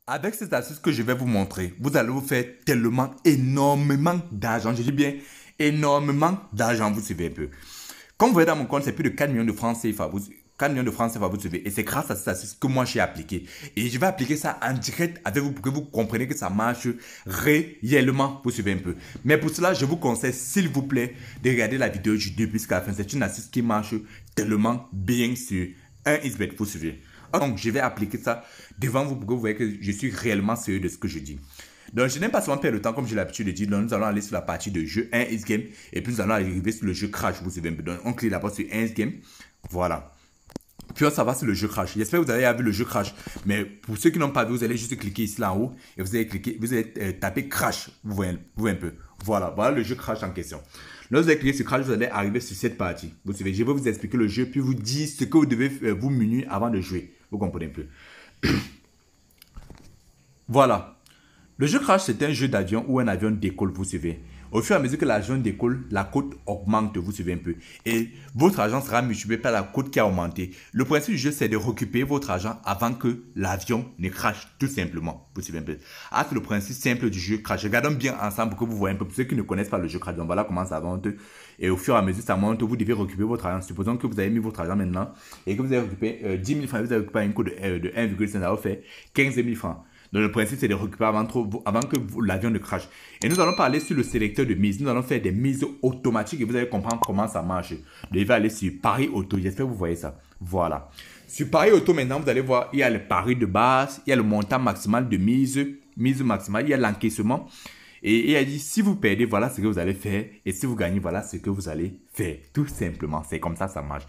Avec cette astuce que je vais vous montrer, vous allez vous faire tellement, énormément d'argent. Je dis bien énormément d'argent, vous suivez un peu. Comme vous voyez dans mon compte, c'est plus de 4 millions de francs CFA. 4 millions de francs CFA, vous suivez. Et c'est grâce à cette astuce que moi j'ai appliqué. Et je vais appliquer ça en direct avec vous pour que vous compreniez que ça marche réellement. Vous suivez un peu. Mais pour cela, je vous conseille, s'il vous plaît, de regarder la vidéo du début jusqu'à la fin. C'est une astuce qui marche tellement bien sur un XBET. Vous suivez. Donc, je vais appliquer ça devant vous pour que vous voyez que je suis réellement sérieux de ce que je dis. Donc, je n'aime pas seulement perdre le temps comme j'ai l'habitude de dire. Donc, nous allons aller sur la partie de jeu 1 X-Game et puis nous allons arriver sur le jeu Crash. Vous savez un peu. Donc, on clique d'abord sur 1 X-Game. Voilà. Puis on s'en va sur le jeu Crash. J'espère que vous avez vu le jeu Crash. Mais pour ceux qui n'ont pas vu, vous allez juste cliquer ici là en haut et vous allez cliquer, vous allez taper Crash. Vous voyez un peu. Voilà, voilà le jeu Crash en question. Lorsque vous allez cliquer sur Crash, vous allez arriver sur cette partie. Vous savez, je vais vous expliquer le jeu puis vous dire ce que vous devez vous munir avant de jouer. Vous comprenez un peu. Voilà. Le jeu Crash, c'est un jeu d'avion où un avion décolle, vous savez. Au fur et à mesure que l'avion décolle, la cote augmente, vous suivez un peu. Et votre argent sera multiplié par la cote qui a augmenté. Le principe du jeu, c'est de récupérer votre argent avant que l'avion ne crache, tout simplement. Vous suivez un peu. Ah, c'est le principe simple du jeu Crash. Regardons bien ensemble pour que vous voyez un peu. Pour ceux qui ne connaissent pas le jeu Crash, donc voilà comment ça monte. Et au fur et à mesure, ça monte, vous devez récupérer votre argent. Supposons que vous avez mis votre argent maintenant et que vous avez récupéré 10 000 francs, vous avez récupéré une cote de 1,5, ça va vous faire 15 000 francs. Donc le principe c'est de récupérer avant que l'avion ne crache. Et nous allons parler sur le sélecteur de mise. Nous allons faire des mises automatiques et vous allez comprendre comment ça marche. Vous devez aller sur Paris Auto. J'espère que vous voyez ça. Voilà. Sur Paris Auto maintenant, vous allez voir, il y a le pari de base, il y a le montant maximal de mise maximale, il y a l'encaissement. Et il a dit, si vous perdez, voilà ce que vous allez faire. Et si vous gagnez, voilà ce que vous allez faire. Tout simplement, c'est comme ça marche.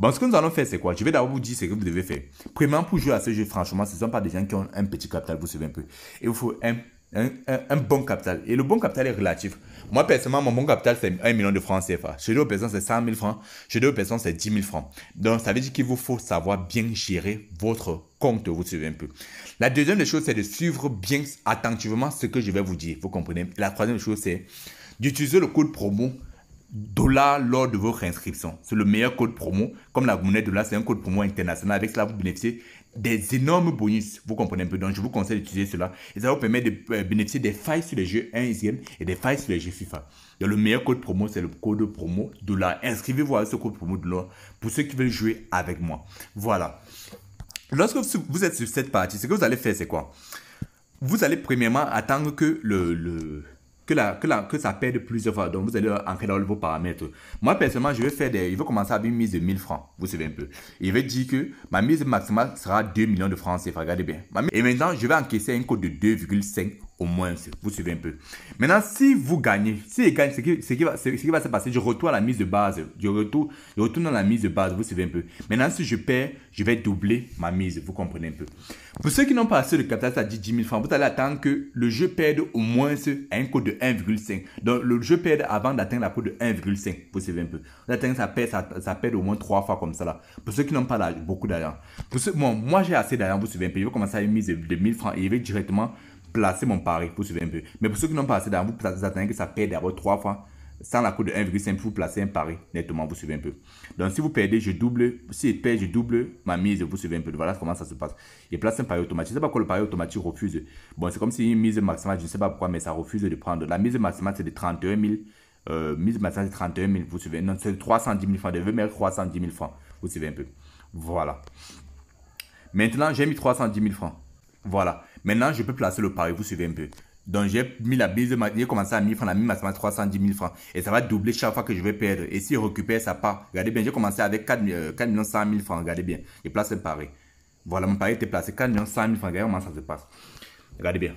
Bon, ce que nous allons faire, c'est quoi? Je vais d'abord vous dire ce que vous devez faire. Premièrement, pour jouer à ce jeu, franchement, ce ne sont pas des gens qui ont un petit capital, vous savez un peu. Il vous faut un bon capital. Et le bon capital est relatif. Moi, personnellement, mon bon capital, c'est 1 million de francs CFA. Chez d'autres personnes, c'est 100 000 francs. Chez d'autres personnes, c'est 10 000 francs. Donc, ça veut dire qu'il vous faut savoir bien gérer votre compte, vous suivez un peu. La deuxième des choses, c'est de suivre bien attentivement ce que je vais vous dire. Vous comprenez? La troisième chose, c'est d'utiliser le code promo dollar lors de votre inscription. C'est le meilleur code promo. Comme la monnaie dollar, c'est un code promo international. Avec cela, vous bénéficiez des énormes bonus. Vous comprenez un peu. Donc, je vous conseille d'utiliser cela. Et ça vous permet de bénéficier des failles sur les jeux 1xM et des failles sur les jeux FIFA. Donc, le meilleur code promo, c'est le code promo dollar. Inscrivez-vous à ce code promo dollar pour ceux qui veulent jouer avec moi. Voilà. Lorsque vous êtes sur cette partie, ce que vous allez faire, c'est quoi? Vous allez premièrement attendre que que ça perde plusieurs fois. Donc, vous allez entrer dans vos paramètres. Moi, personnellement, je vais commencer avec une mise de 1000 francs. Vous savez un peu. Il va dire que ma mise maximale sera 2 millions de francs CFA. Regardez bien. Et maintenant, je vais encaisser un code de 2,5 au moins. Vous suivez un peu. Maintenant, si vous gagnez, si il gagne, ce qui va se passer, je retourne à la mise de base. Je retourne à la mise de base. Vous suivez un peu. Maintenant, si je perds, je vais doubler ma mise. Vous comprenez un peu. Pour ceux qui n'ont pas assez de capital, ça dit 10 000 francs, vous allez attendre que le jeu perde au moins un code de 1,5. Donc, le jeu perd avant d'atteindre la cote de 1,5. Vous savez un peu. Vous atteignez, ça perd au moins 3 fois comme ça là. Pour ceux qui n'ont pas beaucoup d'argent. Bon, moi j'ai assez d'argent, vous savez un peu. Je vais commencer à une mise de 1000 francs et je vais directement placer mon pari, vous suivez un peu. Mais pour ceux qui n'ont pas assez d'argent, vous attendez que ça perde d'abord 3 fois. Sans la cote de 1,5, vous placez un pari nettement, vous suivez un peu. Donc, si vous perdez, je double. Si je perds, je double ma mise, vous suivez un peu. Voilà comment ça se passe. Il place un pari automatique. Je ne sais pas pourquoi le pari automatique refuse. Bon, c'est comme si une mise maximale, je ne sais pas pourquoi, mais ça refuse de prendre. La mise maximale, c'est de 31 000. Mise maximale, c'est 31 000, vous suivez. Non, c'est 310 000 francs. Je veux mettre 310 000 francs. Vous suivez un peu. Voilà. Maintenant, j'ai mis 310 000 francs. Voilà. Maintenant, je peux placer le pari, vous suivez un peu. Donc, j'ai mis la mise, j'ai commencé à 1000 francs, la mise maximale 310 000 francs. Et ça va doubler chaque fois que je vais perdre. Et si je récupère, ça part. Regardez bien, j'ai commencé avec 4 100 000 francs. Regardez bien. Je place un pari. Voilà, mon pari était placé 4 100 000 francs. Regardez comment ça se passe. Regardez bien.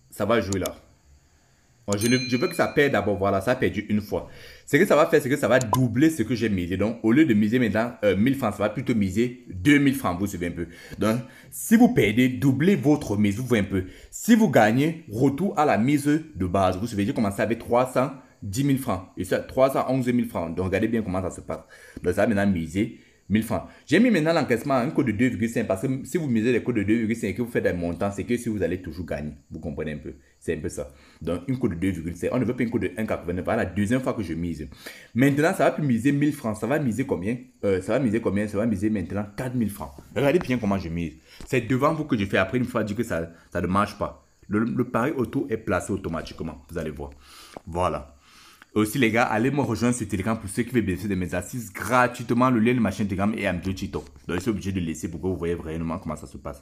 Ça va jouer là. Bon, je veux que ça perde d'abord. Voilà, ça a perdu une fois. Ce que ça va faire, c'est que ça va doubler ce que j'ai misé. Donc, au lieu de miser maintenant 1000 francs, ça va plutôt miser 2000 francs. Vous suivez un peu. Donc, si vous perdez, doublez votre mise. Vous voyez un peu. Si vous gagnez, retour à la mise de base. Vous suivez, j'ai commencé avec 310 000 francs. Et ça, 311 000 francs. Donc, regardez bien comment ça se passe. Donc, ça va maintenant miser 1000 francs. J'ai mis maintenant l'encaissement à un code de 2,5 parce que si vous misez les codes de 2,5 et que vous faites un montant, c'est que si vous allez toujours gagner. Vous comprenez un peu. C'est un peu ça. Donc, une code de 2,5. On ne veut pas une code de 1,89. Voilà la deuxième fois que je mise. Maintenant, ça va plus miser 1000 francs. Ça va miser combien? Ça va miser combien? Ça va miser maintenant 4000 francs. Regardez bien comment je mise. C'est devant vous que je fais. Après, une fois dit que ça ne marche pas. Le pari auto est placé automatiquement. Vous allez voir. Voilà. Aussi, les gars, allez me rejoindre sur Telegram pour ceux qui veulent bénéficier de mes assises gratuitement. Le lien de ma chaîne Telegram est en deux titres. Donc, je suis obligé de laisser pour que vous voyez vraiment comment ça se passe.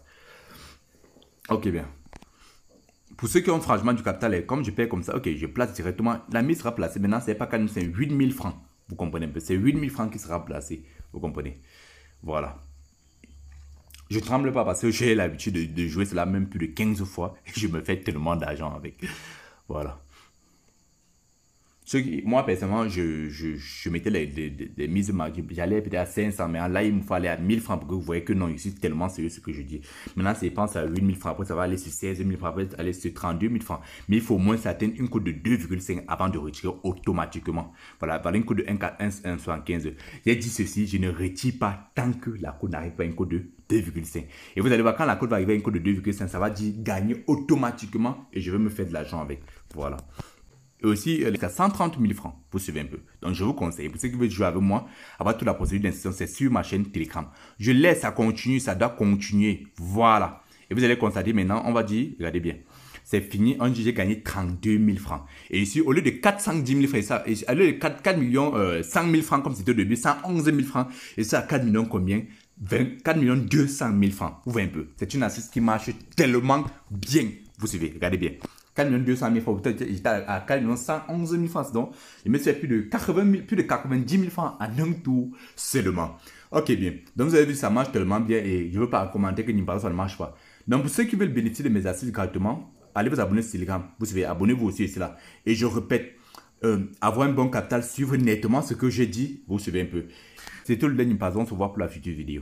Ok, bien. Pour ceux qui ont franchement du capital, comme je paye comme ça, ok, je place directement. La mise sera placée. Maintenant, c'est pas 4 000, c'est 8000 francs. Vous comprenez un peu? C'est 8000 francs qui sera placé. Vous comprenez? Voilà. Je ne tremble pas parce que j'ai l'habitude de jouer cela même plus de 15 fois. Et je me fais tellement d'argent avec. Voilà. Moi, personnellement, je mettais les mises marquées. J'allais peut-être à 500, mais là, il me fallait à 1000 francs pour que vous voyez que non, je suis tellement sérieux ce que je dis. Maintenant, c'est pense à 8000 francs. Après, ça va aller sur 16 000 francs. Après, aller sur 32 000 francs. Mais il faut au moins s'atteindre une cote de 2,5 avant de retirer automatiquement. Voilà, une cote de 1,75. J'ai dit ceci, je ne retire pas tant que la cote n'arrive pas à une cote de 2,5. Et vous allez voir, quand la cote va arriver à une cote de 2,5, ça va dire gagner automatiquement et je vais me faire de l'argent avec. Voilà. Et aussi, jusqu'à 130 000 francs, vous suivez un peu. Donc, je vous conseille, pour ceux qui veulent jouer avec moi, avoir toute la procédure d'inscription, c'est sur ma chaîne Telegram. Je laisse ça continuer, ça doit continuer. Voilà. Et vous allez constater maintenant, on va dire, regardez bien, c'est fini, on dit j'ai gagné 32 000 francs. Et ici, au lieu de 410 000 francs, ça, au lieu de 4 millions 100 000 francs comme c'était au début, 111 000 francs, et ça à 4 millions combien? 24 millions 200 000 francs. Vous voyez un peu. C'est une assise qui marche tellement bien. Vous suivez, regardez bien. 4 200 000 francs, j'étais à 4 111 000 francs, donc je me suis fait plus de 90 000 francs en un tour seulement. Ok, bien. Donc vous avez vu, ça marche tellement bien et je ne veux pas commenter que Nimbaro, ça ne marche pas. Donc pour ceux qui veulent bénéficier de mes assises gratuitement, allez vous abonner sur Telegram. Vous savez, abonnez-vous aussi ici là. Et je répète, avoir un bon capital, suivre nettement ce que j'ai dit, vous suivez un peu. C'est tout le dernier, on se voit pour la future vidéo.